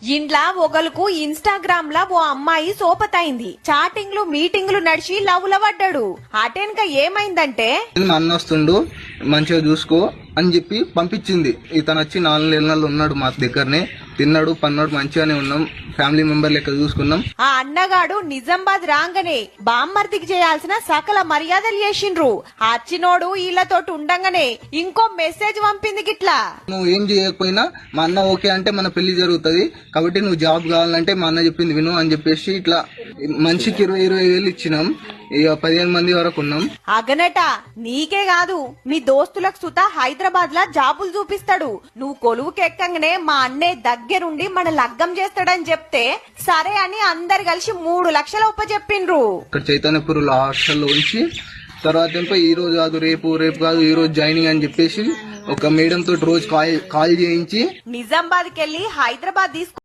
ఇండ్లా ఒకలకు Instagram లా ఓ అమ్మాయి సోపతైంది. చాటింగ్లు మీటింగ్లు నడిచి లవ్ లో పడ్డాడు. అటెన్క ఏమైందంటే మా అన్న వస్తుండు మంచిగా చూసుకో అని చెప్పి పంపించింది. ఇతను వచ్చి 4 నెలలు ఉన్నాడు మా దగ్గరనే, తిన్నాడు పన్నాడు, మంచిగానే ఉన్నాం, ఫ్యామిలీ మెంబర్ లెక్క చూసుకున్నాం. ఆ అన్నగాడు నిజామాబాద్ రాగానే బామ్మర్దికి చేయాల్సిన సకల మర్యాదలు చేసిండ్రు. ఆ అచ్చినోడు వీళ్ళతోటి ఉండంగానే ఇంకో మెసేజ్ పంపింది గిట్లా, నువ్వు ఏం చేయకపోయినా మా అన్న ఓకే అంటే మన పెళ్లి జరుగుతుంది, కాబట్టి నువ్వు జాబ్ కావాలంటే మా అన్న చెప్పింది విను అని చెప్పేసి ఇట్లా మనిషికి 20,000 వేలు ఇచ్చినాం. ఇక 15 మంది వరకు ఉన్నాం. అగనట నీకే కాదు మీ దోస్తులకు సుతా హైదరాబాద్ లా జాబులు చూపిస్తాడు. నువ్వు కొలువుకి ఎక్కంగానే మా అన్నే దగ్గరుండి మన లగ్గం చేస్తాడని చెప్తే సరే అని అందరు కలిసి 3 లక్షలు ఒప్పచెప్పిండ్రు. ఇక్కడ చైతన్యపురంలో హాస్టల్లో ఉంచి తర్వాత ఈ రోజు కాదు రేపు కాదు ఈ రోజు జాయినింగ్ అని చెప్పేసి ఒక మేడం తోటి రోజు కాల్ చేయించి నిజామాబాద్కి వెళ్లి హైదరాబాద్ తీసుకు